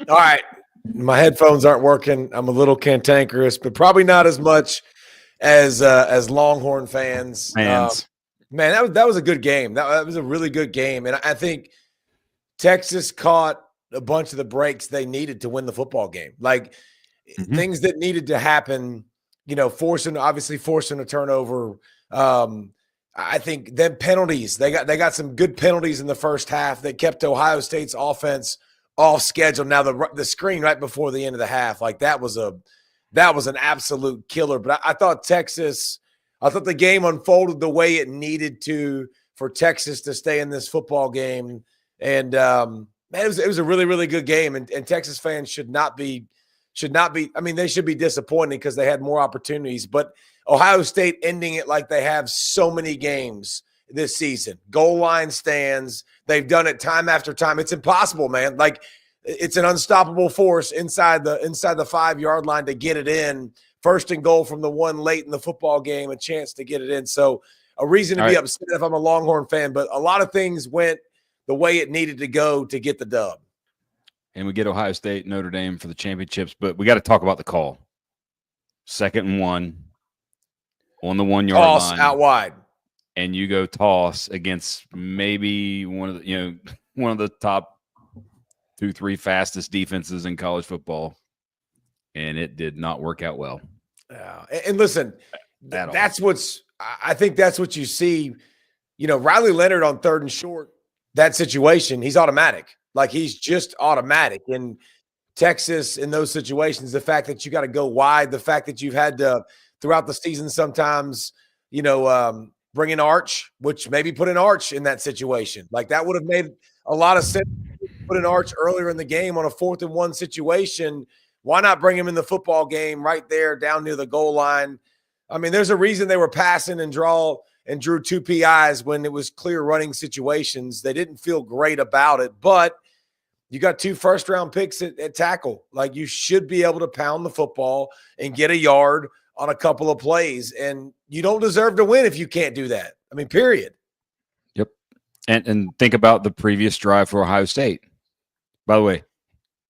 All right. My headphones aren't working. I'm a little cantankerous, but probably not as much as Longhorn fans. Man, that was a good game. That was a really good game. And I think Texas caught a bunch of the breaks they needed to win the football game. Like things that needed to happen, forcing a turnover. I think then penalties. They got some good penalties in the first half that kept Ohio State's offense off schedule. Now the screen right before the end of the half, like that was an absolute killer. But I thought the game unfolded the way it needed to for Texas to stay in this football game. And man, it was a really, really good game. And Texas fans should not be. I mean, they should be disappointed because they had more opportunities. But Ohio State ending it like they have so many games this season. Goal line stands. They've done it time after time. It's impossible, man. Like it's an unstoppable force inside the 5-yard line to get it in. First and goal from the one late in the football game, a chance to get it in. So a reason to be upset if I'm a Longhorn fan, but a lot of things went the way it needed to go to get the dub. And we get Ohio State, Notre Dame for the championships, but we got to talk about the call. 2nd and 1 on the 1-yard line, out wide, and you go toss against maybe one of the top 2-3 fastest defenses in college football, and it did not work out well. Yeah, and listen, I think that's what you see. Riley Leonard on 3rd and short, that situation, he's automatic. Like he's just automatic. In Texas, in those situations, the fact that you got to go wide, the fact that you've had to throughout the season sometimes, bring an arch, which maybe put an arch in that situation. Like that would have made a lot of sense. Put an arch earlier in the game on a 4th and 1 situation. Why not bring him in the football game right there down near the goal line? I mean, there's a reason they were passing and drew 2 PIs when it was clear running situations. They didn't feel great about it, but you got 2 first-round picks at tackle. Like you should be able to pound the football and get a yard on a couple of plays, and you don't deserve to win if you can't do that. I mean, period. Yep. And think about the previous drive for Ohio State. By the way,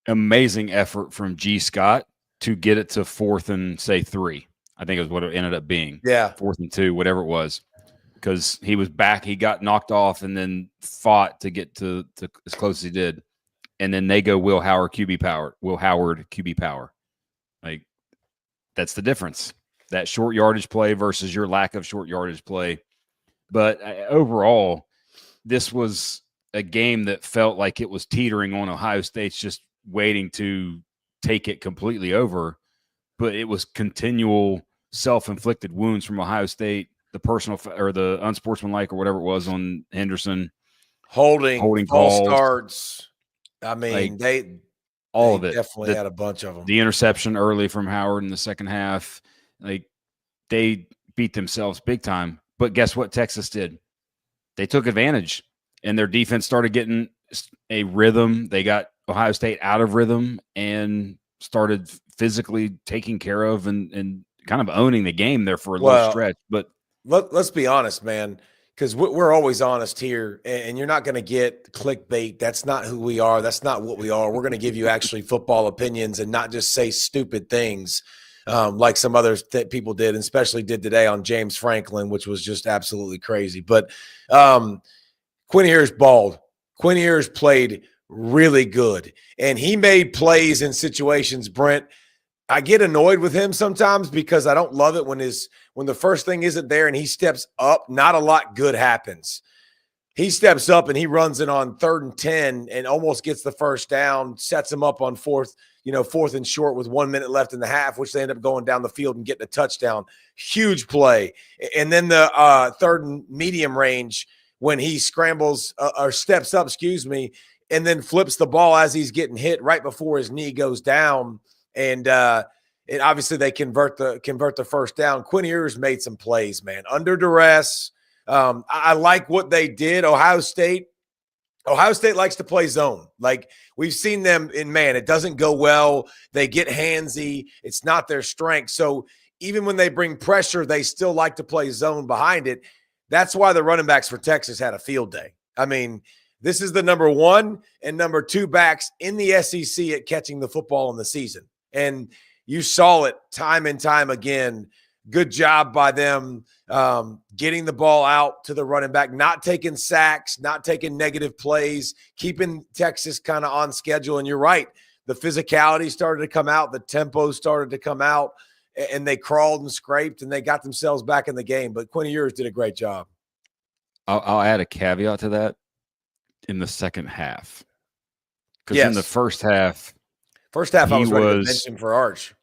amazing effort from G. Scott to get it to 4th and, say, 3. I think it was what it ended up being. Yeah. 4th and 2, whatever it was. Because he was back, he got knocked off, and then fought to get to as close as he did. And then they go Will Howard QB power. Like, that's the difference. That short yardage play versus your lack of short yardage play. But overall, this was a game that felt like it was teetering on Ohio State's just waiting to take it completely over. But it was continual self-inflicted wounds from Ohio State, the personal or the unsportsmanlike or whatever it was on Henderson. Holding false calls. starts. I mean, they definitely had a bunch of them. The interception early from Howard in the second half. Like, they beat themselves big time. But guess what Texas did? They took advantage, and their defense started getting a rhythm. They got Ohio State out of rhythm and started physically taking care of and kind of owning the game there for a little stretch. But let's be honest, man, because we're always honest here, and you're not going to get clickbait. That's not who we are. That's not what we are. We're going to give you actually football opinions and not just say stupid things like some others that people did, and especially did today on James Franklin, which was just absolutely crazy. But Quinn Ewers balled. Quinn Ewers played really good, and he made plays in situations, Brent. I get annoyed with him sometimes because I don't love it when the first thing isn't there and he steps up, not a lot good happens. He steps up and he runs it on 3rd and 10 and almost gets the first down, sets him up on 4th and short with 1 minute left in the half, which they end up going down the field and getting a touchdown. Huge play. And then the 3rd and medium range when he scrambles or steps up, and then flips the ball as he's getting hit right before his knee goes down. And obviously they convert the first down. Quinn Ewers made some plays, man, under duress. I like what they did. Ohio State likes to play zone. Like we've seen them it doesn't go well. They get handsy. It's not their strength. So even when they bring pressure, they still like to play zone behind it. That's why the running backs for Texas had a field day. I mean, This is the number 1 and number 2 backs in the SEC at catching the football in the season. And you saw it time and time again. Good job by them getting the ball out to the running back, not taking sacks, not taking negative plays, keeping Texas kind of on schedule. And you're right. The physicality started to come out. The tempo started to come out. And they crawled and scraped, and they got themselves back in the game. But Quinn Ewers did a great job. I'll add a caveat to that in the second half. Because Yes. in the first half, I was ready to bench him for Arch.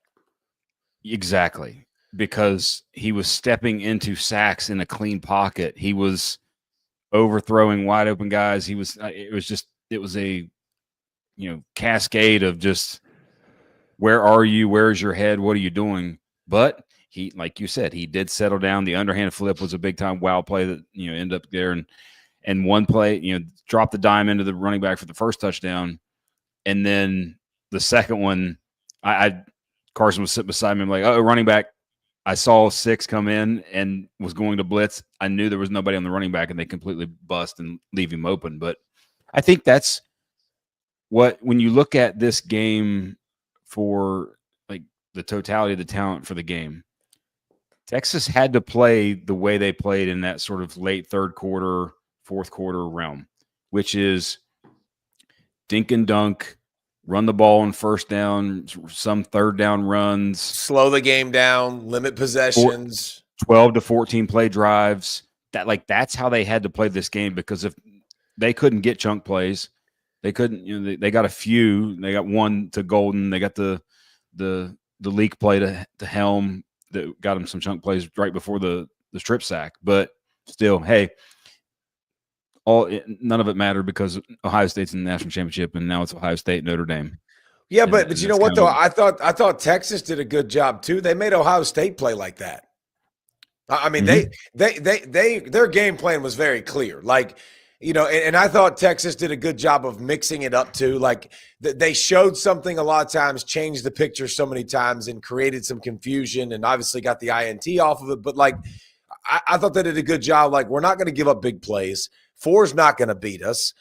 Exactly. Because he was stepping into sacks in a clean pocket. He was overthrowing wide open guys. It was a, cascade of just, where are you? Where's your head? What are you doing? But he, like you said, he did settle down. The underhand flip was a big time wow play that, ended up there. And one play, dropped the dime into the running back for the first touchdown. And then the second one, Carson was sitting beside me. I'm like, oh, running back. I saw 6 come in and was going to blitz. I knew there was nobody on the running back, and they completely bust and leave him open. But I think that's when you look at this game for like the totality of the talent for the game, Texas had to play the way they played in that sort of late third quarter, fourth quarter realm, which is dink and dunk, run the ball on first down, some third down runs. Slow the game down, limit possessions. 12 to 14 play drives. That's how they had to play this game, because if they couldn't get chunk plays, they couldn't, they got a few. They got one to Golden. They got the leak play to Helm that got them some chunk plays right before the strip sack. But still, hey, none of it mattered, because Ohio State's in the national championship, and now it's Ohio State, Notre Dame. Yeah, but you know what though? I thought Texas did a good job too. They made Ohio State play like that. I mean, their game plan was very clear. Like, and I thought Texas did a good job of mixing it up too. Like they showed something a lot of times, changed the picture so many times, and created some confusion, and obviously got the INT off of it. But like, I thought they did a good job. Like, we're not going to give up big plays. 4's not going to beat us.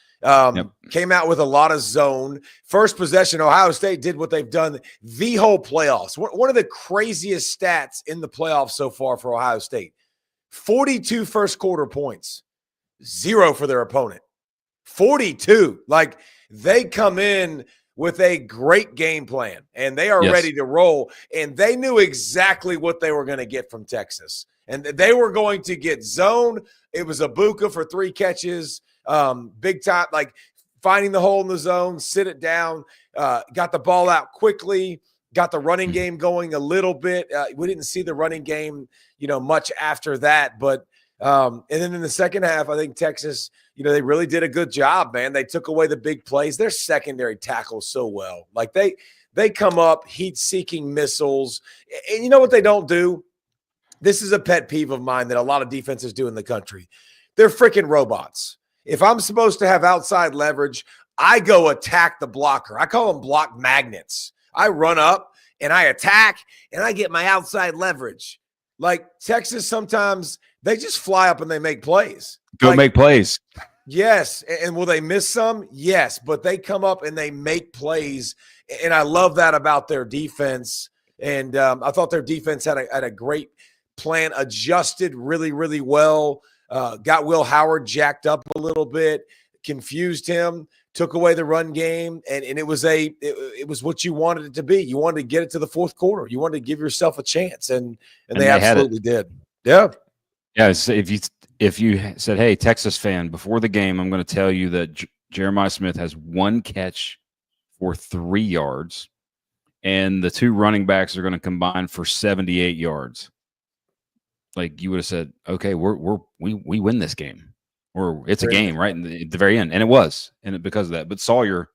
Came out with a lot of zone. First possession, Ohio State did what they've done the whole playoffs. One of the craziest stats in the playoffs so far for Ohio State. 42 first quarter points. 0 for their opponent. 42. Like, they come in with a great game plan, and they are ready to roll. And they knew exactly what they were going to get from Texas. And they were going to get zone. It was Ibuka for 3 catches, big time, like finding the hole in the zone, sit it down, got the ball out quickly, got the running game going a little bit. We didn't see the running game, much after that. But and then in the second half, I think Texas, they really did a good job, man. They took away the big plays. Their secondary tackles so well. Like they come up heat-seeking missiles. And you know what they don't do? This is a pet peeve of mine that a lot of defenses do in the country. They're freaking robots. If I'm supposed to have outside leverage, I go attack the blocker. I call them block magnets. I run up and I attack and I get my outside leverage. Like Texas, sometimes they just fly up and they make plays. Make plays. Yes. And will they miss some? Yes. But they come up and they make plays. And I love that about their defense. And I thought their defense had a great plan, adjusted really, really well. Got Will Howard jacked up a little bit, confused him, took away the run game, and it was what you wanted it to be. You wanted to get it to the fourth quarter. You wanted to give yourself a chance, and they absolutely did. Yeah. Yeah. So if you said, hey, Texas fan, before the game, I'm going to tell you that Jeremiah Smith has 1 catch for 3 yards, and the 2 running backs are going to combine for 78 yards. Like, you would have said, okay, we win this game, or it's a game, right? At the very end. And it was, and because of that. But Sawyer,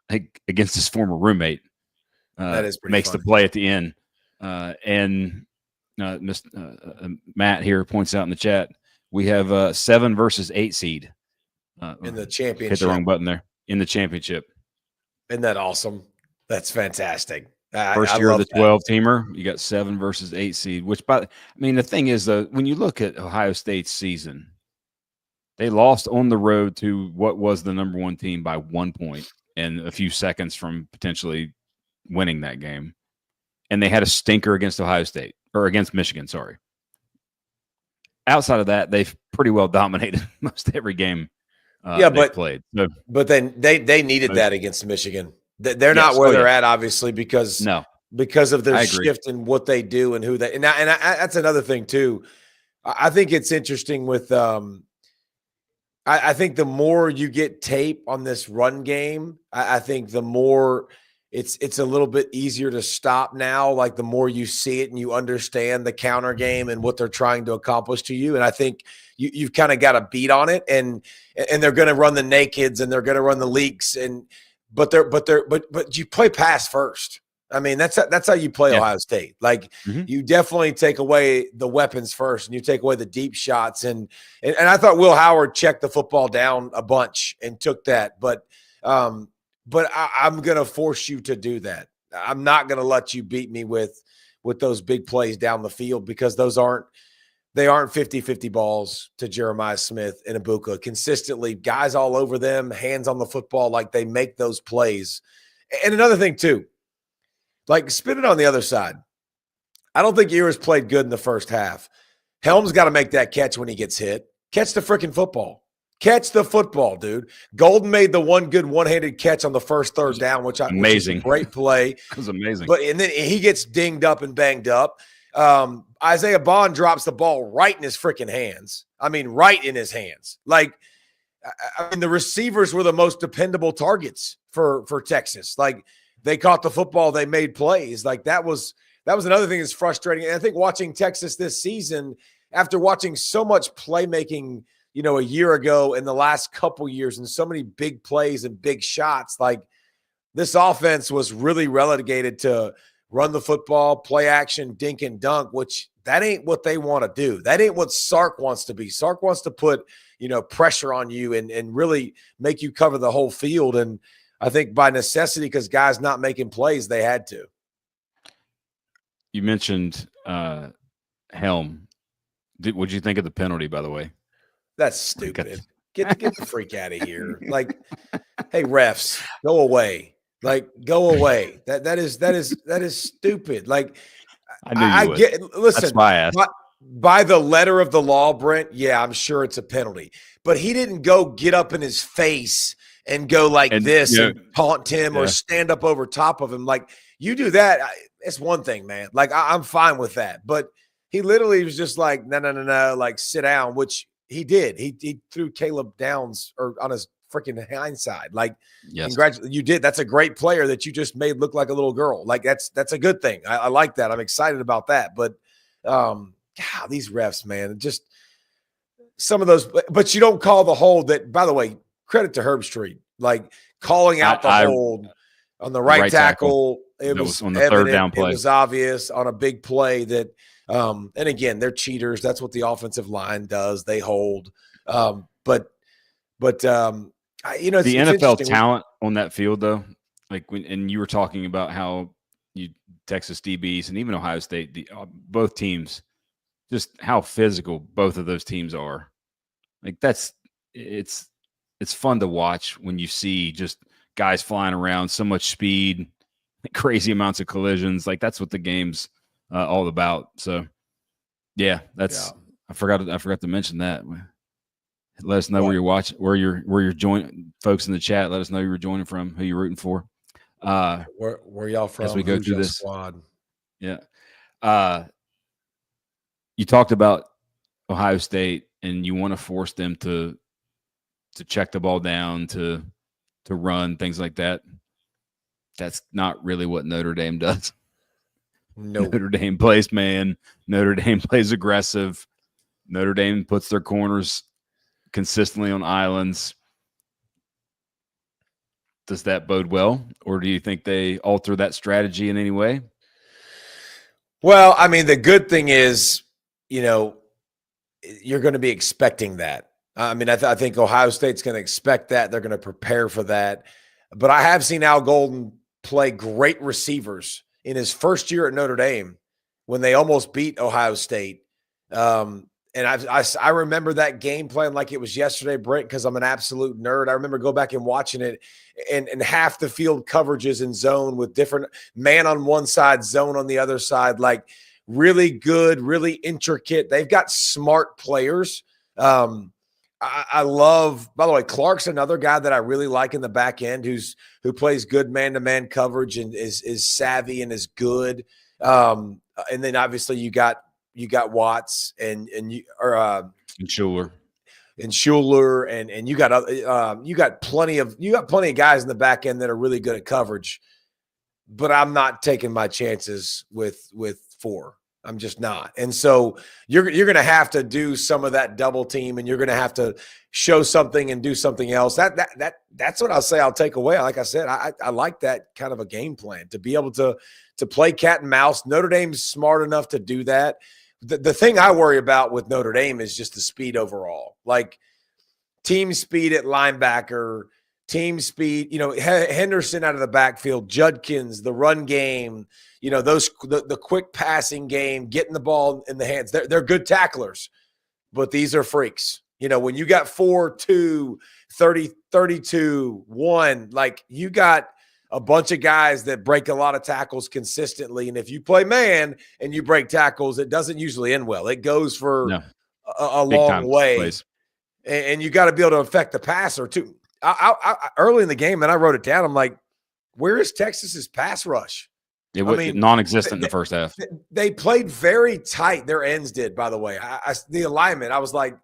against his former roommate, that is makes funny. the play at the end. Matt here points out in the chat, we have 7 versus 8 seed in the championship. Hit the wrong button there. In the championship. Isn't that awesome? That's fantastic. First year of the 12-teamer, you got 7 versus 8 seed, the thing is, though, when you look at Ohio State's season, They lost on the road to what was the number 1 team by 1 point and a few seconds from potentially winning that game. And they had a stinker against Ohio State or against Michigan. Sorry. Outside of that, they've pretty well dominated most every game they've played. So, but then they needed that against Michigan. They're not where they're at, obviously, because of their shift in what they do and who they. And that's another thing too. I think it's interesting with. I think the more you get tape on this run game, I think the more it's a little bit easier to stop now. Like the more you see it and you understand the counter game and what they're trying to accomplish to you. And I think you've kind of got a beat on it, and they're going to run the nakeds and they're going to run the leaks, but you play pass first. I mean, that's how you play Ohio State. Like you definitely take away the weapons first, and you take away the deep shots. And I thought Will Howard checked the football down a bunch and took that, but I'm going to force you to do that. I'm not going to let you beat me with those big plays down the field, because they aren't 50-50 balls to Jeremiah Smith and Ibuka consistently. Guys all over them, hands on the football, like they make those plays. And another thing too, like spin it on the other side. I don't think Ewers played good in the first half. Helms got to make that catch when he gets hit. Catch the freaking football. Catch the football, dude. Golden made the one good one-handed catch on the first third down, which was a great play. It was amazing. And then he gets dinged up and banged up. Isaiah Bond drops the ball right in his freaking hands. I mean, right in his hands. Like, I mean, the receivers were the most dependable targets for Texas. Like, they caught the football, they made plays. Like, that was another thing that's frustrating. And I think watching Texas this season, after watching so much playmaking, a year ago in the last couple years and so many big plays and big shots, like this offense was really relegated to run the football, play action, dink and dunk, which that ain't what they want to do. That ain't what Sark wants to be. Sark wants to put, pressure on you and really make you cover the whole field. And I think by necessity, because guys not making plays, they had to. You mentioned Helm. What'd you think of the penalty, by the way? That's stupid. Get the freak out of here. Like, hey, refs, go away. Like, go away. That is stupid. Like, I knew you would. Listen, that's why I asked. By the letter of the law, Brent, yeah, I'm sure it's a penalty. But he didn't go get up in his face and go like this and taunt him or stand up over top of him. Like, you do that, it's one thing, man. Like, I'm fine with that. But he literally was just like, no, like, sit down, which he did. He threw Caleb Downs on his freaking hindside. Like, congratulations, you did. That's a great player that you just made look like a little girl. Like, that's a good thing. I like that. I'm excited about that. But these refs, man, just some of those. But you don't call the hold. That, by the way, credit to Herbstreit, like calling out the hold on the right tackle. It was on the evident, third down play. It was obvious on a big play that. And again, they're cheaters. That's what the offensive line does. They hold. But the NFL talent on that field, though, like and you were talking about how Texas DBs and even Ohio State, both teams, just how physical both of those teams are. Like it's fun to watch when you see just guys flying around, so much speed, crazy amounts of collisions. Like that's what the game's all about. So I forgot to mention that. Let us know where you're watching, where you're joining. Folks in the chat, let us know who you're joining from, who you're rooting for. Where y'all from? As we go through this squad. Yeah. You talked about Ohio State and you want to force them to check the ball down, to run, things like that. That's not really what Notre Dame does. No. Notre Dame plays man. Notre Dame plays aggressive. Notre Dame puts their corners consistently on islands. Does that bode well, or do you think they alter that strategy in any way? Well, I mean, the good thing is, you're going to be expecting that. I mean, I think Ohio State's going to expect that. They're going to prepare for that. But I have seen Al Golden play great receivers in his first year at Notre Dame when they almost beat Ohio State. And I remember that game plan like it was yesterday, Brent, because I'm an absolute nerd. I remember go back and watching it, and half the field coverages in zone with different man on one side, zone on the other side, like really good, really intricate. They've got smart players. I love, by the way, Clark's another guy that I really like in the back end who plays good man-to-man coverage and is savvy and is good. And then obviously you got Watts and Schuler and you got plenty of guys in the back end that are really good at coverage, but I'm not taking my chances with 4. I'm just not. And so you're going to have to do some of that double team, and you're going to have to show something and do something else. That's what I'll say I'll take away. Like I said, I like that kind of a game plan to be able to play cat and mouse. Notre Dame's smart enough to do that. The thing I worry about with Notre Dame is just the speed overall. Like team speed at linebacker, team speed, Henderson out of the backfield, Judkins, the run game, the quick passing game, getting the ball in the hands. They're good tacklers, but these are freaks. When you got 4-2, 30, 32, 1, like you got a bunch of guys that break a lot of tackles consistently. And if you play man and you break tackles, it doesn't usually end well. It goes for a long way. And you got to be able to affect the passer too. I early in the game, and I wrote it down. I'm like, where is Texas's pass rush? It was non-existent in the first half. They played very tight. Their ends did, by the way. The alignment, I was like,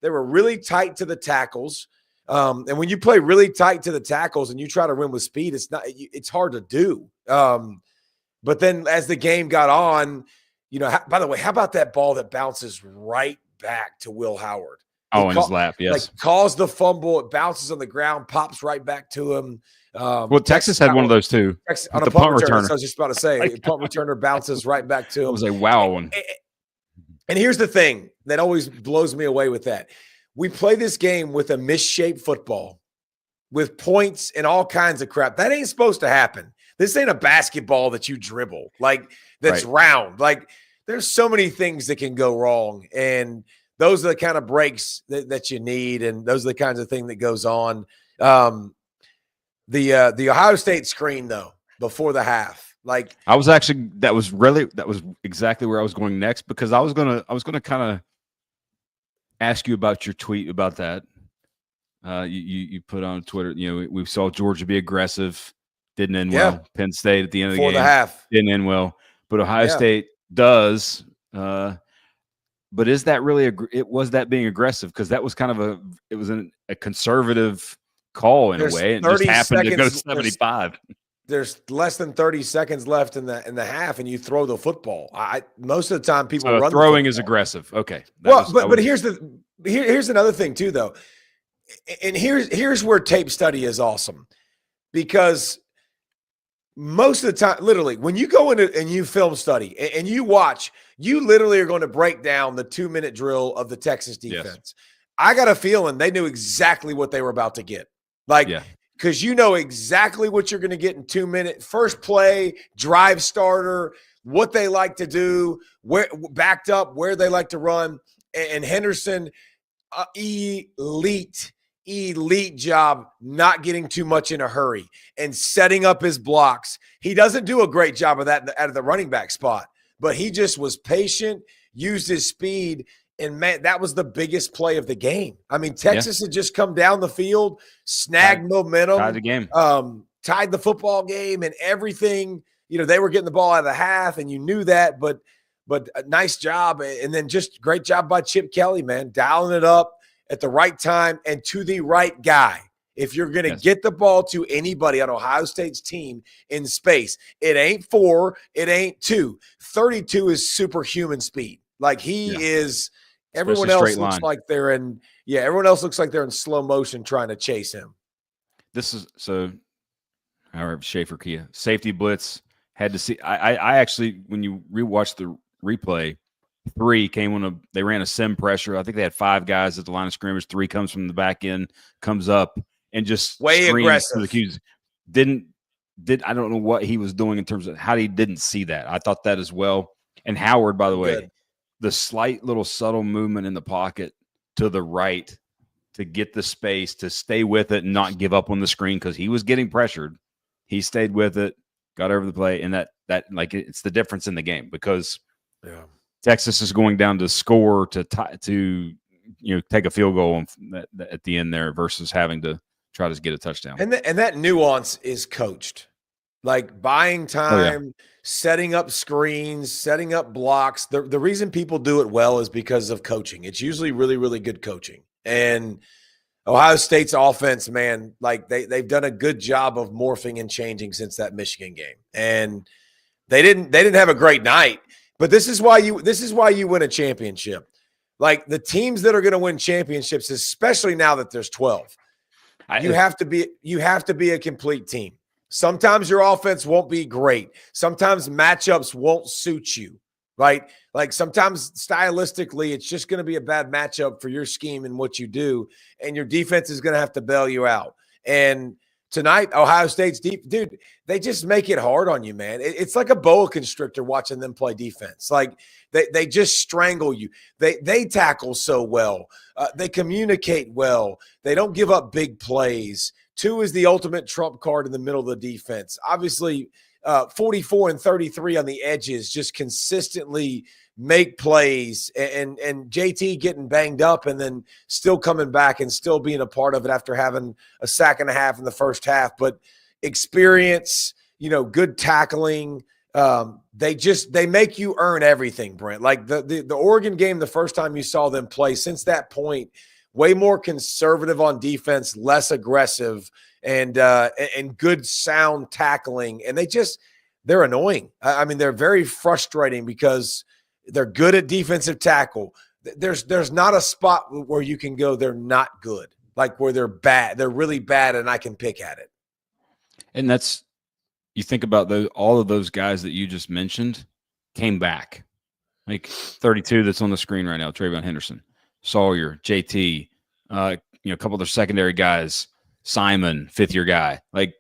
they were really tight to the tackles. And when you play really tight to the tackles and you try to win with speed, it's hard to do. But then as the game got on, by the way, how about that ball that bounces right back to Will Howard? In his lap, yes. Like calls the fumble, it bounces on the ground, pops right back to him. Texas had one of those too. On a punt returner. So I was just about to say, punt returner bounces right back to him. It was a wow one. And here's the thing that always blows me away with that. We play this game with a misshaped football, with points and all kinds of crap. That ain't supposed to happen. This ain't a basketball that you dribble, like that's round. Like there's so many things that can go wrong, and those are the kind of breaks that you need, and those are the kinds of thing that goes on. The Ohio State screen though before the half, like that was exactly where I was going next, because I was gonna kind of ask you about your tweet about that. You put on Twitter, we saw Georgia be aggressive, didn't end well. Penn State at the end of the game, the half didn't end well, but Ohio State does. But is that really was that being aggressive? Because that was kind of a conservative call in a way, and just happened to go 75. There's less than 30 seconds left in the half, and you throw the football. Most of the time people run. Throwing is aggressive. Okay. But here's another thing too, though, and here's where tape study is awesome, because most of the time, literally, when you go in and you film study and you watch, you literally are going to break down the 2-minute drill of the Texas defense. Yes. I got a feeling they knew exactly what they were about to get. Because you know exactly what you're going to get in 2 minutes. First play, drive starter, what they like to do, where backed up, where they like to run. And Henderson, elite job not getting too much in a hurry and setting up his blocks. He doesn't do a great job of that out of the running back spot, but he just was patient, used his speed. And, man, that was the biggest play of the game. I mean, Texas had just come down the field, snagged momentum. Tied the game. Tied the football game and everything. They were getting the ball out of the half, and you knew that. But a nice job. And then just great job by Chip Kelly, man, dialing it up at the right time and to the right guy. If you're going to get the ball to anybody on Ohio State's team in space, it ain't 4, it ain't 2. 32 is superhuman speed. Like he is – everyone else looks like they're in slow motion trying to chase him. This is however, Schaefer Kia safety blitz had to see. I actually, when you rewatch the replay, 3 came when they ran a sim pressure. I think they had 5 guys at the line of scrimmage. 3 comes from the back end, comes up and just way aggressive. To the Qs. I don't know what he was doing in terms of how he didn't see that. I thought that as well. And Howard, by the way. the slight little subtle movement in the pocket to the right to get the space to stay with it and not give up on the screen because he was getting pressured. He stayed with it, got over the play, and that like it's the difference in the game because Texas is going down to score to take a field goal at the end there versus having to try to get a touchdown. And that nuance is coached. Like buying time, setting up screens, setting up blocks. The reason people do it well is because of coaching. It's usually really, really good coaching. And Ohio State's offense, man, like they've done a good job of morphing and changing since that Michigan game. And they didn't have a great night, but this is why you win a championship. Like the teams that are going to win championships, especially now that there's 12, you have to be a complete team. Sometimes your offense won't be great. Sometimes matchups won't suit you, right? Like sometimes stylistically, it's just going to be a bad matchup for your scheme and what you do, and your defense is going to have to bail you out. And tonight, Ohio State's dude, they just make it hard on you, man. It's like a boa constrictor watching them play defense. Like they just strangle you. They tackle so well. They communicate well. They don't give up big plays. 2 is the ultimate trump card in the middle of the defense. Obviously, 44 and 33 on the edges just consistently make plays, and JT getting banged up and then still coming back and still being a part of it after having a sack and a half in the first half. But experience, good tackling. They make you earn everything, Brent. Like the Oregon game, the first time you saw them play, since that point, way more conservative on defense, less aggressive, and good sound tackling. And they're annoying. I mean, they're very frustrating because they're good at defensive tackle. There's not a spot where you can go, they're not good, like where they're bad. They're really bad, and I can pick at it. And you think about all of those guys that you just mentioned came back. Like 32 that's on the screen right now, Travion Henderson, Sawyer, JT, a couple of their secondary guys, Simon, 5th-year guy. Like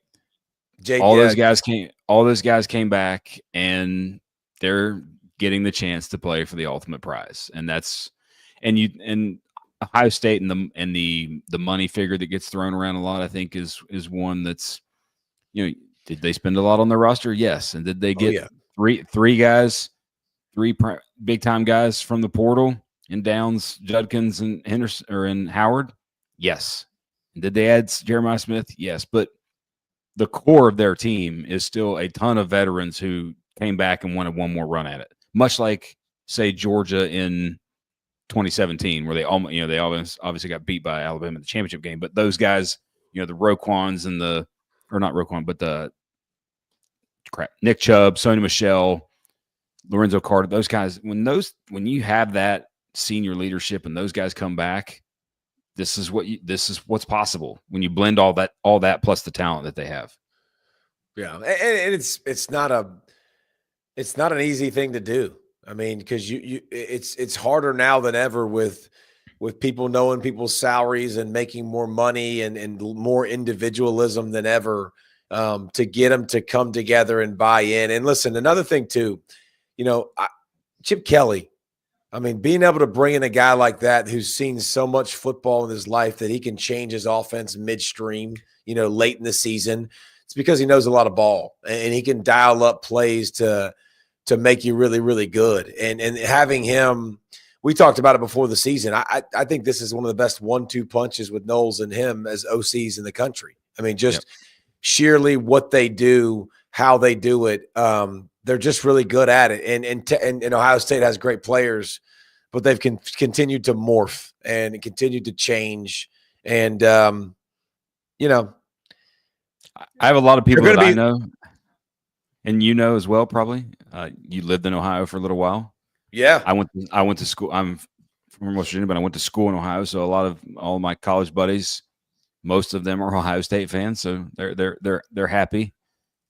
those guys came back, and they're getting the chance to play for the ultimate prize. And and Ohio State and the money figure that gets thrown around a lot, I think is one that's, did they spend a lot on their roster? Yes. And did they get three guys, 3 big time guys from the portal in Downs, Judkins, and Henderson or in Howard? Yes. And did they add Jeremiah Smith? Yes. But the core of their team is still a ton of veterans who came back and wanted one more run at it. Much like, say, Georgia in 2017, where they obviously got beat by Alabama in the championship game. But those guys, the Roquans and not Roquan, but Nick Chubb, Sony Michel, Lorenzo Carter, those guys, when you have that senior leadership and those guys come back, this is what's possible when you blend all that plus the talent that they have. Yeah, and it's not an easy thing to do. I mean, because it's harder now than ever with people knowing people's salaries and making more money and more individualism than ever, to get them to come together and buy in. And listen, another thing too, Chip Kelly, I mean, being able to bring in a guy like that who's seen so much football in his life that he can change his offense midstream, late in the season, it's because he knows a lot of ball and he can dial up plays to make you really, really good. And having him, we talked about it before the season. I think this is one of the best 1-2 punches with Knowles and him as OCs in the country. I mean, just sheerly what they do, how they do it. They're just really good at it. And Ohio State has great players, but they've continued to morph and continued to change. And, I have a lot of people that I know, and as well, probably. You lived in Ohio for a little while. Yeah. I went to school. I'm from West Virginia, but I went to school in Ohio. So all of my college buddies, most of them are Ohio State fans. So they're happy.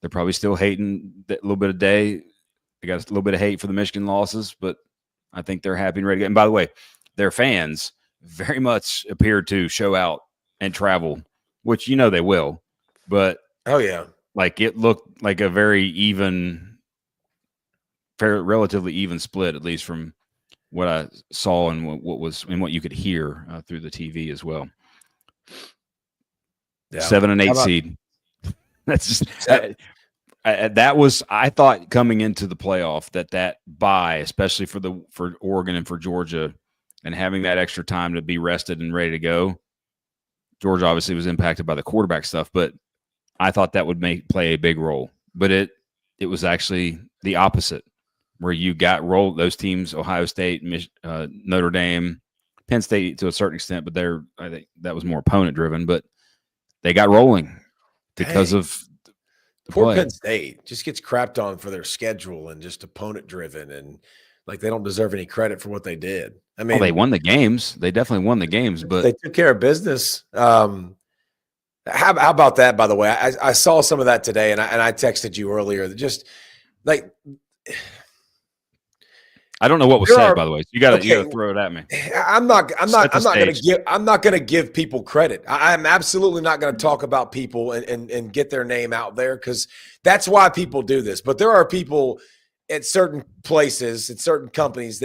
They're probably still hating a little bit of day. They got a little bit of hate for the Michigan losses, but I think they're happy and ready to go. And by the way, their fans very much appear to show out and travel, which they will. But like it looked like a very relatively even split, at least from what I saw and what you could hear through the TV as well. Yeah. 7 and 8 seed. That's just that was, I thought coming into the playoff that bye, especially for Oregon and for Georgia, and having that extra time to be rested and ready to go. Georgia obviously was impacted by the quarterback stuff, but I thought that would play a big role. But it was actually the opposite, where you got rolled. Those teams, Ohio State, Notre Dame, Penn State to a certain extent, but I think that was more opponent driven. But they got rolling because of the poor play. Penn State just gets crapped on for their schedule and just opponent driven, and like they don't deserve any credit for what they did. I mean, they won the games. They definitely won the games, but they took care of business. How about that? By the way, I saw some of that today, and I texted you earlier. Just like, I don't know what was said. By the way, you got to throw it at me. I'm not going to give people credit. I'm absolutely not going to talk about people and get their name out there, because that's why people do this. But there are people at certain places, at certain companies,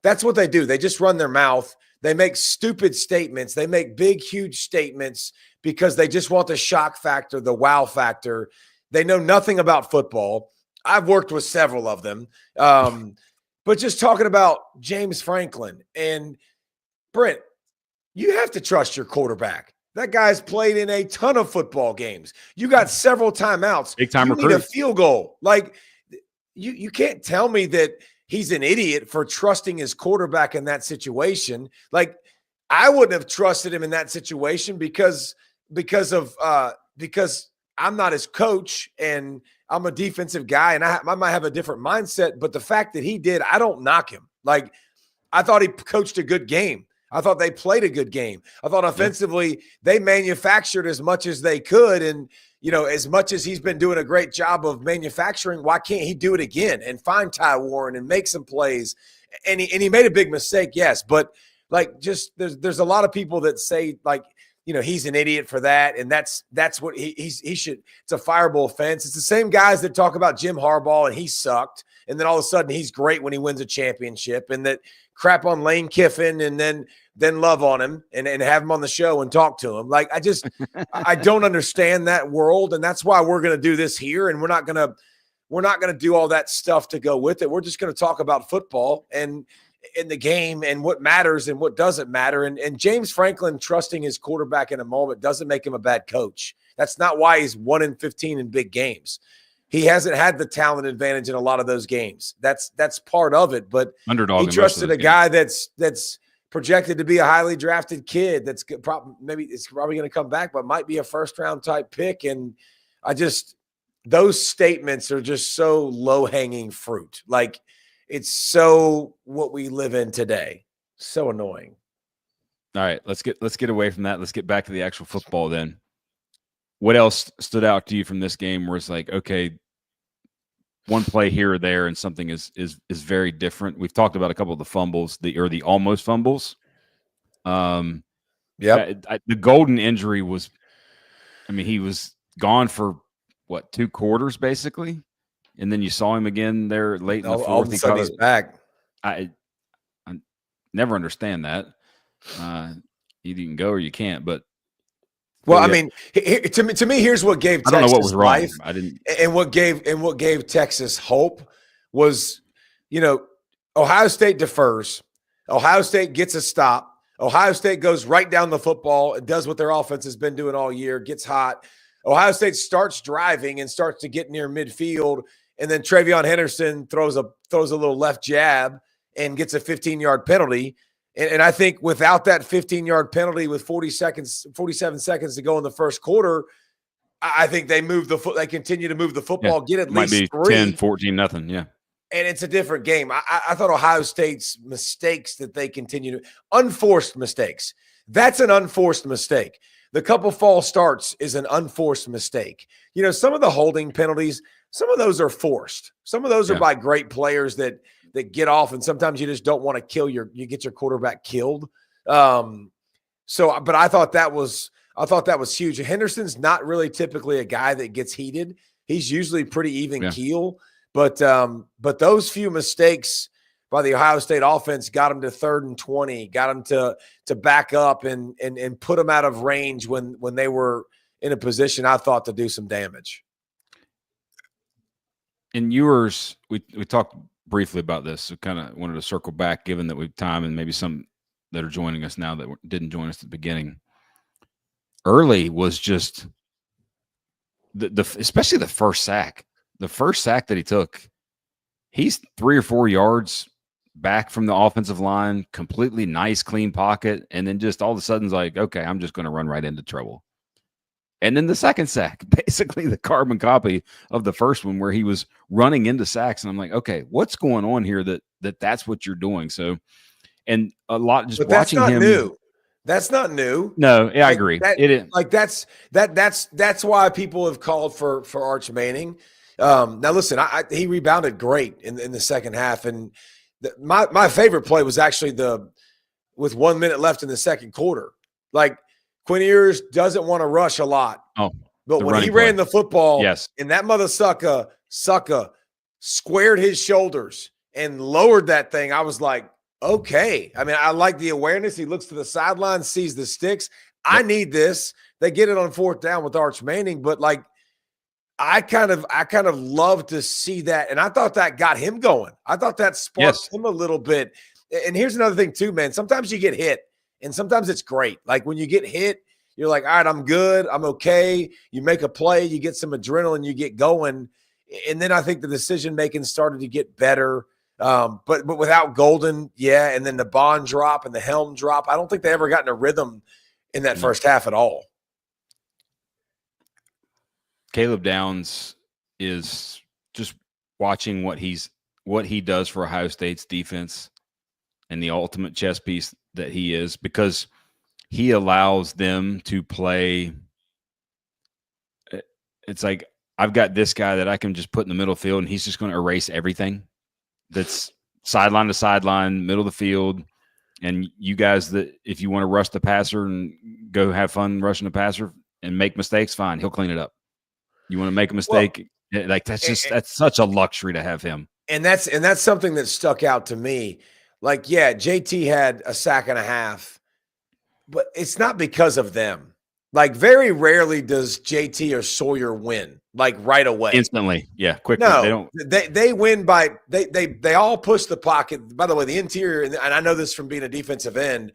that's what they do. They just run their mouth. They make stupid statements. They make big, huge statements because they just want the shock factor, the wow factor. They know nothing about football. I've worked with several of them. But just talking about James Franklin and Brent, you have to trust your quarterback. That guy's played in a ton of football games. You got several timeouts. Big time you recruit. Need a field goal. Like, you can't tell me that he's an idiot for trusting his quarterback in that situation. Like, I wouldn't have trusted him in that situation because I'm not his coach and I'm a defensive guy, and I might have a different mindset. But the fact that he did, I don't knock him. Like, I thought he coached a good game. I thought they played a good game. I thought offensively they manufactured as much as they could. And, as much as he's been doing a great job of manufacturing, why can't he do it again and find Ty Warren and make some plays? And he made a big mistake, yes. But, like, just there's a lot of people that say, like, he's an idiot for that. And that's what he should. It's a fireable offense. It's the same guys that talk about Jim Harbaugh and he sucked. And then all of a sudden he's great when he wins a championship, and that crap on Lane Kiffin and then love on him and have him on the show and talk to him. Like, I don't understand that world. And that's why we're going to do this here. And we're not going to do all that stuff to go with it. We're just going to talk about football and in the game and what matters and what doesn't matter. And James Franklin trusting his quarterback in a moment doesn't make him a bad coach. That's not why he's 1-15 in big games. He hasn't had the talent advantage in a lot of those games. That's part of it. But underdog, he trusted a guy that's projected to be a highly drafted kid. That's maybe it's probably going to come back, but might be a first round type pick. And those statements are just so low hanging fruit. Like, it's so what we live in today. So annoying. All right, let's get away from that. Let's get back to the actual football then. What else stood out to you from this game where it's like, okay, one play here or there and something is very different? We've talked about a couple of the fumbles, the almost fumbles. The Golden injury was, he was gone for what, 2 quarters basically, and then you saw him again there late in the fourth. All of a sudden he's back. I never understand that. Either you can go or you can't, but. Well, to me, here's what gave Texas I don't know what was wrong. life. I didn't. And what gave Texas hope was, Ohio State defers. Ohio State gets a stop. Ohio State goes right down the football and does what their offense has been doing all year, gets hot. Ohio State starts driving and starts to get near midfield, and then Travion Henderson throws a little left jab and gets a 15-yard penalty. And I think without that 15-yard penalty with 47 seconds to go in the first quarter, I think they they continue to move the football, get at least 3. 10, 14, nothing. Yeah. And it's a different game. I thought Ohio State's mistakes that they continue to – unforced mistakes. That's an unforced mistake. The couple false starts is an unforced mistake. Some of the holding penalties, some of those are forced. Some of those are by great players that get off, and sometimes you just don't want to you get your quarterback killed. But I thought that was huge. Henderson's not really typically a guy that gets heated. He's usually pretty even keel. But those few mistakes by the Ohio State offense got them to 3rd and 20, got them to back up and put them out of range when they were in a position I thought to do some damage. In yours, we talked briefly about this, so kind of wanted to circle back, given that we've time and maybe some that are joining us now that didn't join us at the beginning. Early was just especially the first sack. The first sack that he took, he's 3 or 4 yards back from the offensive line, completely nice, clean pocket, and then just all of a sudden, it's like, okay, I'm just going to run right into trouble. And then the second sack, basically the carbon copy of the first one, where he was running into sacks, and I'm like, okay, what's going on here? That's what you're doing. So, and a lot just but watching that's not him. New. That's not new. No, yeah, I agree. That's why people have called for Arch Manning. Now listen, he rebounded great in the second half, and my favorite play was actually with 1 minute left in the second quarter. Like, Quinn Ewers doesn't want to rush a lot. Oh, but when he ran the football, yes, and that mother sucker squared his shoulders and lowered that thing, I was like, okay. I mean, I like the awareness. He looks to the sideline, sees the sticks. Yep. I need this. They get it on 4th down with Arch Manning, but like, I kind of love to see that. And I thought that got him going. I thought that sparked him a little bit. And here's another thing too, man. Sometimes you get hit and sometimes it's great. Like when you get hit, you're like, all right, I'm good. I'm okay. You make a play, you get some adrenaline, you get going. And then I think the decision-making started to get better. But without Golden, yeah. And then the Bond drop and the helm drop, I don't think they ever got in a rhythm in that first half at all. Caleb Downs is just watching what he does for Ohio State's defense and the ultimate chess piece that he is, because he allows them to play. It's like, I've got this guy that I can just put in the middle field, and he's just going to erase everything that's sideline to sideline, middle of the field. And you guys, that if you want to rush the passer and go have fun rushing the passer and make mistakes, fine, he'll clean it up. You want to make a mistake, like that's such a luxury to have him. And that's something that stuck out to me. Like, yeah, JT had a sack and a half, but it's not because of them. Like, very rarely does JT or Sawyer win, like right away, instantly. Yeah, quickly. No, they win by they all push the pocket. By the way, the interior, and I know this from being a defensive end.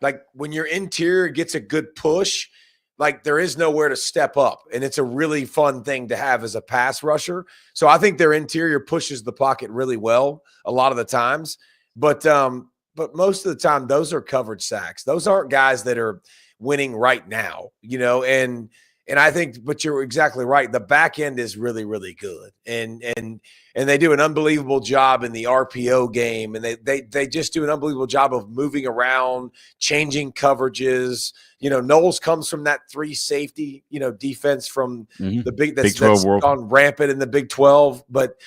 Like, when your interior gets a good push, like, there is nowhere to step up, and it's a really fun thing to have as a pass rusher. So I think their interior pushes the pocket really well a lot of the times. But most of the time, those are coverage sacks. Those aren't guys that are winning right now, and I think, but you're exactly right. The back end is really, really good. And they do an unbelievable job in the RPO game. And they just do an unbelievable job of moving around, changing coverages. Knowles comes from that 3 safety, defense from the Big 12 world, gone rampant in the Big 12, but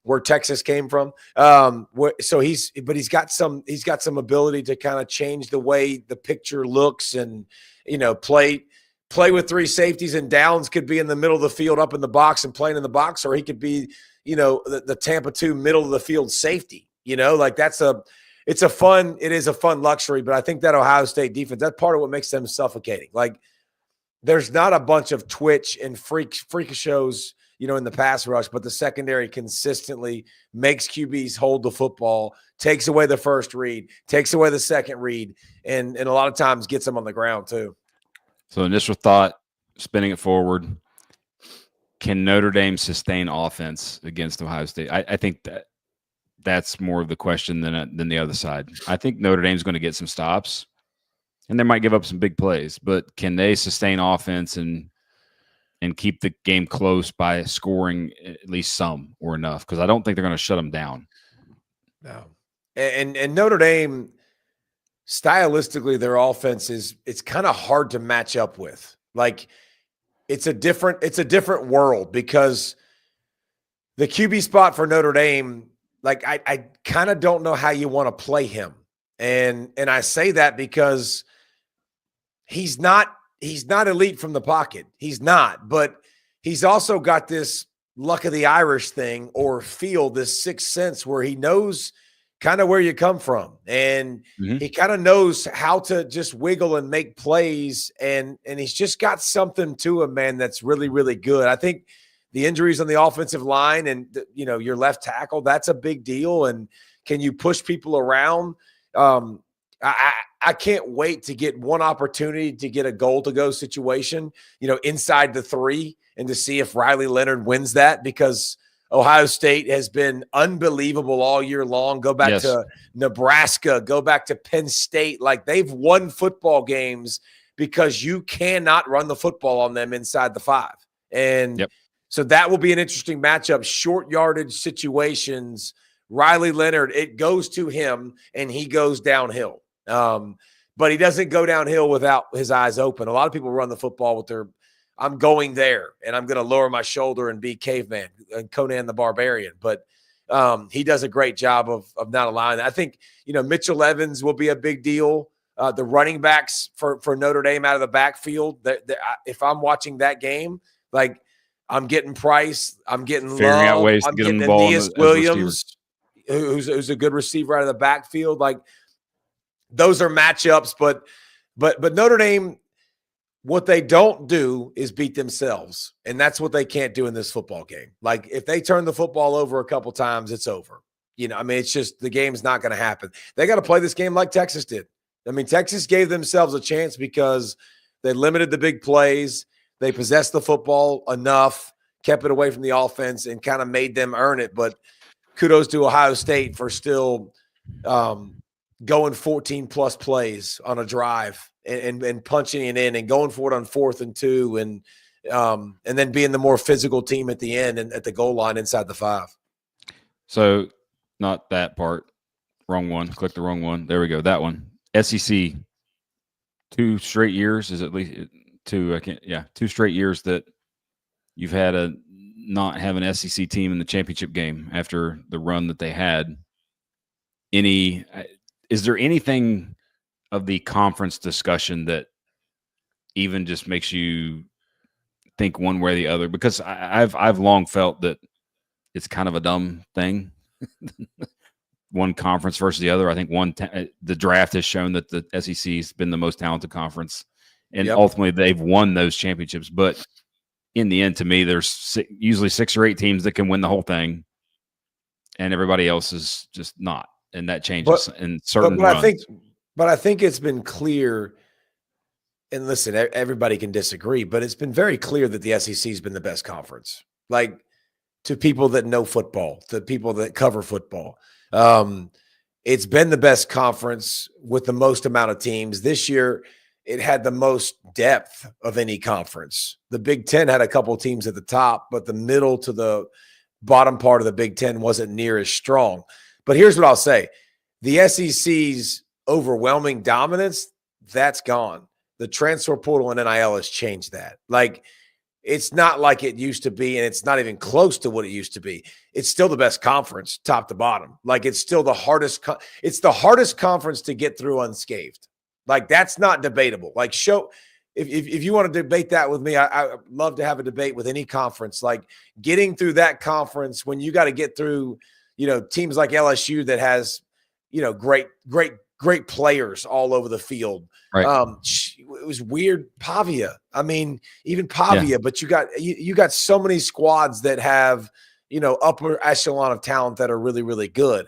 where Texas came from. So he's got some ability to kind of change the way the picture looks and, play with 3 safeties, and Downs could be in the middle of the field up in the box and playing in the box, or he could be, the Tampa 2 middle of the field safety, like it is a fun luxury. But I think that Ohio State defense, that's part of what makes them suffocating. Like, there's not a bunch of twitch and freak shows, in the pass rush, but the secondary consistently makes QBs hold the football, takes away the first read, takes away the second read, and a lot of times gets them on the ground too. So initial thought, spinning it forward, can Notre Dame sustain offense against Ohio State? I think that's more of the question than the other side. I think Notre Dame's going to get some stops, and they might give up some big plays, but can they sustain offense and keep the game close by scoring at least some or enough? Because I don't think they're going to shut them down. No. And Notre Dame, stylistically, their offense it's kind of hard to match up with. Like, it's a different world, because the QB spot for Notre Dame, like, I kind of don't know how you want to play him. And I say that because he's not elite from the pocket. He's not, but he's also got this luck of the Irish thing or feel this sixth sense where he knows kind of where you come from, and he kind of knows how to just wiggle and make plays, and he's just got something to him, man, that's really, really good. I think the injuries on the offensive line and your left tackle, that's a big deal. And can you push people around? I can't wait to get one opportunity to get a goal to go situation, inside the 3, and to see if Riley Leonard wins that, because Ohio State has been unbelievable all year long. Go back to Nebraska, go back to Penn State. Like, they've won football games because you cannot run the football on them inside the 5. And so that will be an interesting matchup. Short yardage situations, Riley Leonard, it goes to him and he goes downhill. But he doesn't go downhill without his eyes open. A lot of people run the football with their, I'm going there and I'm going to lower my shoulder and be caveman and Conan the Barbarian. But he does a great job of not allowing that. I think, Mitchell Evans will be a big deal. The running backs for Notre Dame out of the backfield, if I'm watching that game, like, I'm getting Price, I'm getting figuring out Love, ways I'm to get him getting the ball Aeneas Williams, who's a good receiver out of the backfield. Like, those are matchups, but Notre Dame, what they don't do is beat themselves, and that's what they can't do in this football game. Like, if they turn the football over a couple times, it's over. It's just, the game's not going to happen. They got to play this game like Texas did. Texas gave themselves a chance because they limited the big plays. They possessed the football enough, kept it away from the offense, and kind of made them earn it. But kudos to Ohio State for still going 14-plus plays on a drive and punching it in and going for it on 4th and 2 and then being the more physical team at the end and at the goal line inside the 5. So, not that part. Wrong one. Click the wrong one. There we go. That one. SEC. 2 straight years is at least 2. 2 straight years that you've had not have an SEC team in the championship game after the run that they had. Is there anything of the conference discussion that even just makes you think one way or the other? Because I've long felt that it's kind of a dumb thing. One conference versus the other. I think the draft has shown that the SEC has been the most talented conference, and ultimately they've won those championships. But in the end, to me, there's usually 6 or 8 teams that can win the whole thing, and everybody else is just not. And that changes in certain runs. But I think it's been clear, and listen, everybody can disagree, but it's been very clear that the SEC has been the best conference. Like, to people that know football, to people that cover football. It's been the best conference with the most amount of teams. This year, it had the most depth of any conference. The Big Ten had a couple of teams at the top, but the middle to the bottom part of the Big Ten wasn't near as strong. But here's what I'll say. The SEC's overwhelming dominance, that's gone. The transfer portal and NIL has changed that. Like, it's not like it used to be, and it's not even close to what it used to be. It's still the best conference, top to bottom. Like, it's still the hardest. It's the hardest conference to get through unscathed. Like, that's not debatable. Like, if you want to debate that with me, I love to have a debate with any conference. Like, getting through that conference when you got to get through, teams like LSU that has, great players all over the field. Right. It was weird. Pavia. Even Pavia, but you got so many squads that have, upper echelon of talent that are really, really good.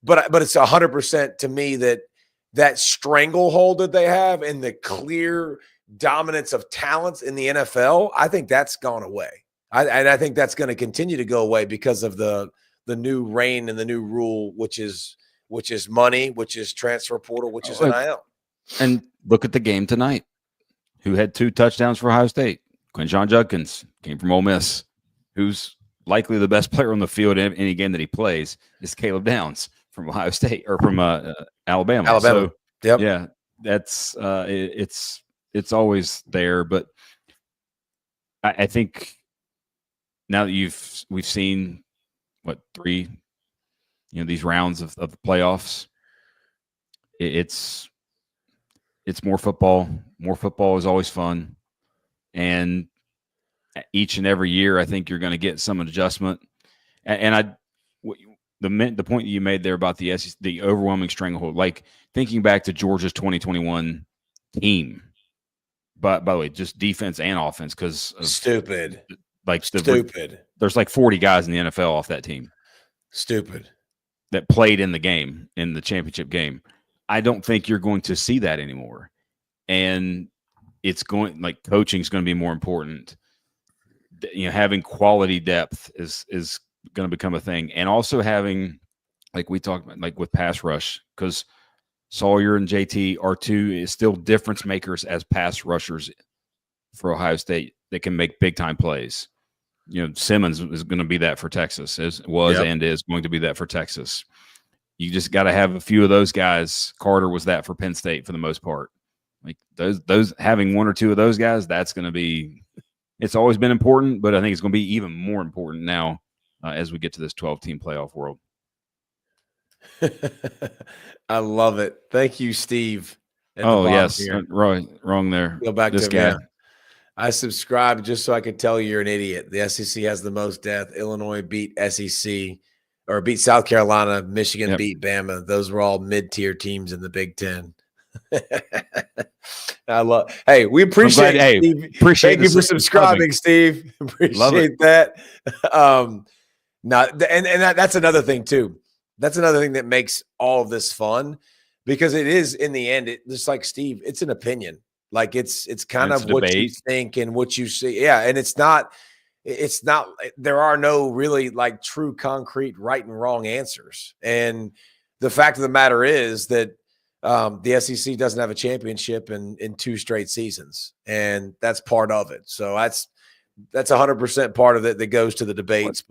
But it's 100% to me that stranglehold that they have and the clear dominance of talents in the NFL, I think that's gone away. I think that's going to continue to go away because of the new reign and the new rule, which is money, which is transfer portal, which is NIL. And look at the game tonight. Who had 2 touchdowns for Ohio State? Quinshon Judkins came from Ole Miss, who's likely the best player on the field in any game that he plays is Caleb Downs from Ohio State or from Alabama. So, yeah, that's it's always there. But I think now that we've seen 3, these rounds of the playoffs, it's more football. More football is always fun. And each and every year. I think you're going to get some adjustment. The point that you made there about the SEC, the overwhelming stranglehold, like thinking back to Georgia's 2021 team. But by the way, just defense and offense, because of Stupid. like Stupid. there's like 40 guys in the NFL off that team. Stupid. That played in the game, in the championship game. I don't think you're going to see that anymore. And it's going, like, coaching is going to be more important. You know, having quality depth is going to become a thing. And also having, like we talked about, like with pass rush, because Sawyer and JT are two still difference makers as pass rushers for Ohio State that can make big time plays. You know, Simmons is going to be that for Texas, and is going to be that for Texas. You just got to have a few of those guys. Carter was that for Penn State for the most part. Like those having one or two of those guys, that's going to be. It's always been important, but I think it's going to be even more important now as we get to this 12-team playoff world. I love it. Thank you, Steve. Oh yes, wrong there. Go back this to guy. Yeah. I subscribed just so I could tell you you're an idiot. The SEC has the most depth. Illinois beat SEC or beat South Carolina. Michigan beat Bama. Those were all mid-tier teams in the Big Ten. I love. Hey, we appreciate. Thank you for subscribing, Steve. Appreciate that. That's another thing too. That's another thing that makes all of this fun, because it is, in the end, just like Steve, it's an opinion. Like it's kind of what you think and what you see. Yeah. And it's not, there are no really like true concrete right and wrong answers. And the fact of the matter is that the SEC doesn't have a championship in 2 straight seasons. And that's part of it. So that's 100% part of it that goes to the debates,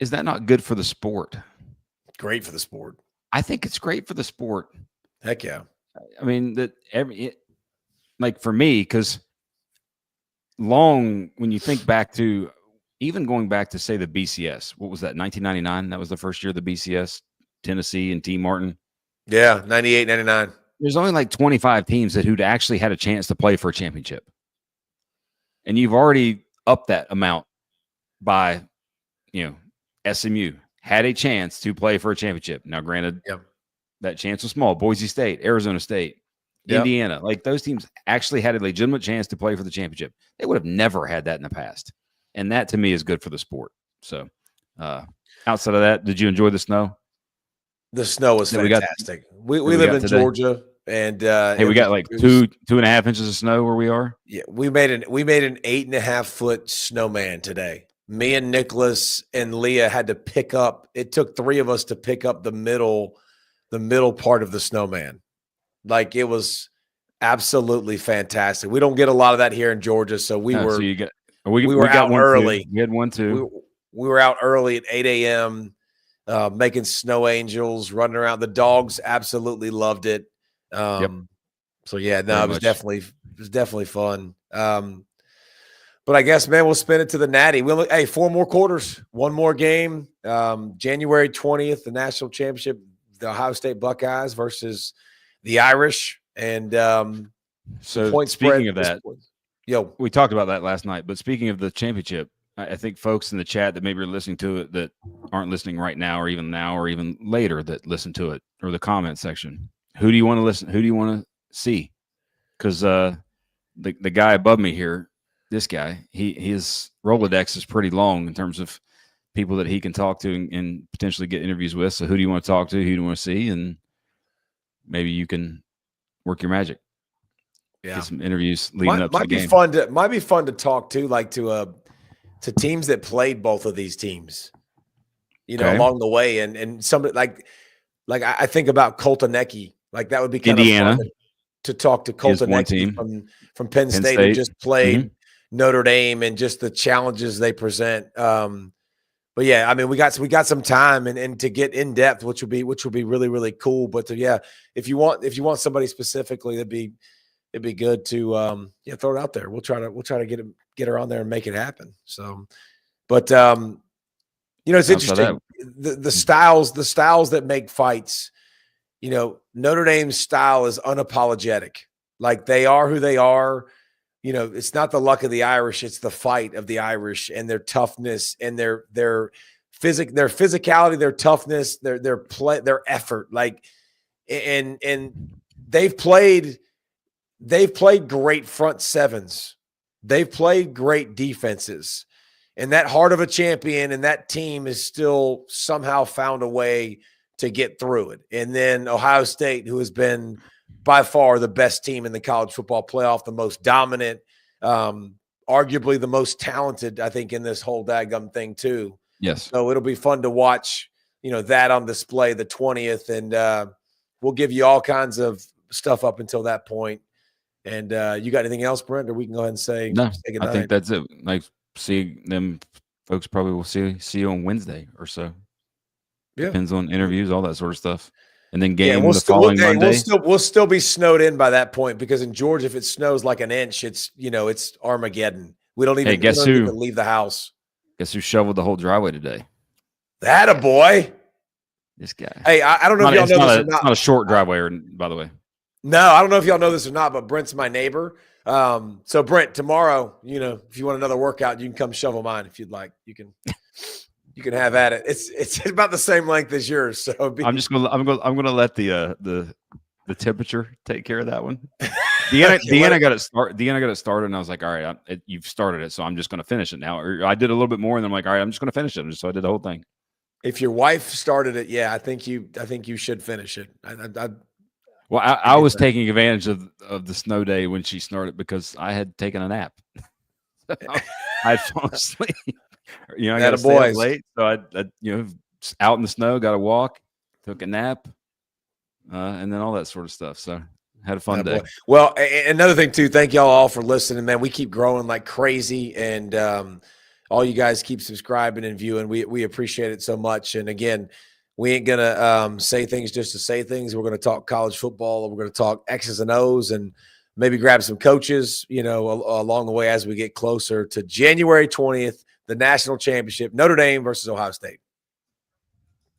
is that not good for the sport? Great for the sport. I think it's great for the sport. Heck yeah. I mean, like for me, because when you think back to, even going back to, say, the BCS, what was that, 1999? That was the first year of the BCS, Tennessee and T. Martin. Yeah, 98, 99. There's only like 25 teams who'd actually had a chance to play for a championship. And you've already upped that amount by, SMU had a chance to play for a championship. Now, granted, that chance was small. Boise State, Arizona State, Indiana, like those teams actually had a legitimate chance to play for the championship. They would have never had that in the past. And that, to me, is good for the sport. So outside of that, did you enjoy the snow? The snow was fantastic. We live in Georgia, and we got like 2.5 inches of snow where we are. Yeah, we made an 8.5-foot snowman today. Me and Nicholas and Leah had to pick up. It took 3 of us to pick up the middle part of the snowman. Like, it was absolutely fantastic. We don't get a lot of that here in Georgia, so we were out early. We had one too. We were out early at 8 a.m. Making snow angels, running around. The dogs absolutely loved it. So yeah, no, it was definitely fun. But I guess, man, we'll spin it to the Natty. 4 more quarters, 1 more game. January 20th, the national championship, the Ohio State Buckeyes versus the Irish. And so speaking of that, we talked about that last night. But speaking of the championship, I think folks in the chat that maybe are listening to it that aren't listening right now or even later that listen to it, or the comment section, who do you want to listen? Who do you want to see? Because the guy above me here, this guy, his Rolodex is pretty long in terms of people that he can talk to and potentially get interviews with. So who do you want to talk to? Who do you want to see? And maybe you can work your magic. Yeah, get some interviews leading up to the game. Might be fun to talk to, like to teams that played both of these teams, along the way, and somebody like I think about Coltonecki. Like, that would be kind Indiana. of fun to talk to Coltonecki from Penn State, who just played Notre Dame, and just the challenges they present. But yeah, I mean, we got some time and to get in depth, which would be really, really cool. But if you want somebody specifically, it'd be good to throw it out there. We'll try to get her on there and make it happen. So, but it's interesting, the styles that make fights. Notre Dame's style is unapologetic. Like, they are who they are. it's not the luck of the Irish, it's the fight of the Irish and their toughness and their physicality, their toughness, their effort. Like, and they've played great front sevens. They've played great defenses. And that heart of a champion and that team has still somehow found a way to get through it. And then Ohio State, who has been by far the best team in the college football playoff, the most dominant, arguably the most talented, I think, in this whole daggum thing too. Yes. So it'll be fun to watch, that on display the 20th. And we'll give you all kinds of stuff up until that point. And you got anything else, Brent, or we can go ahead and say no, say I think that's it. Like, see them folks probably will see you on Wednesday or so. Yeah. Depends on interviews, all that sort of stuff. And then game we'll the following Monday. We'll still be snowed in by that point, because in Georgia, if it snows like an inch, it's it's Armageddon. We don't even, even leave the house. Guess who shoveled the whole driveway today? That a boy. This guy. Hey, I don't know if y'all know this or not. It's not a short driveway, by the way. No, I don't know if y'all know this or not, but Brent's my neighbor. So Brent, tomorrow, if you want another workout, you can come shovel mine if you'd like. You can have at it. It's about the same length as yours. So I'm gonna let the temperature take care of that one. Deanna got it started, and I was like, all right, you've started it, so I'm just gonna finish it now. Or I did a little bit more, and then I'm like, all right, I'm just gonna finish it. So I did the whole thing. If your wife started it, yeah, I think you should finish it. Well, I was taking advantage of the snow day when she started, because I had taken a nap. I had fallen asleep. I got to stay up late, so I out in the snow, got to walk, took a nap, and then all that sort of stuff. So had a fun day. Well, another thing too, thank y'all all for listening, man. We keep growing like crazy, and all you guys keep subscribing and viewing. We appreciate it so much. And again, we ain't gonna say things just to say things. We're gonna talk college football, and we're gonna talk X's and O's, and maybe grab some coaches, along the way as we get closer to January 20th, the national championship, Notre Dame versus Ohio State.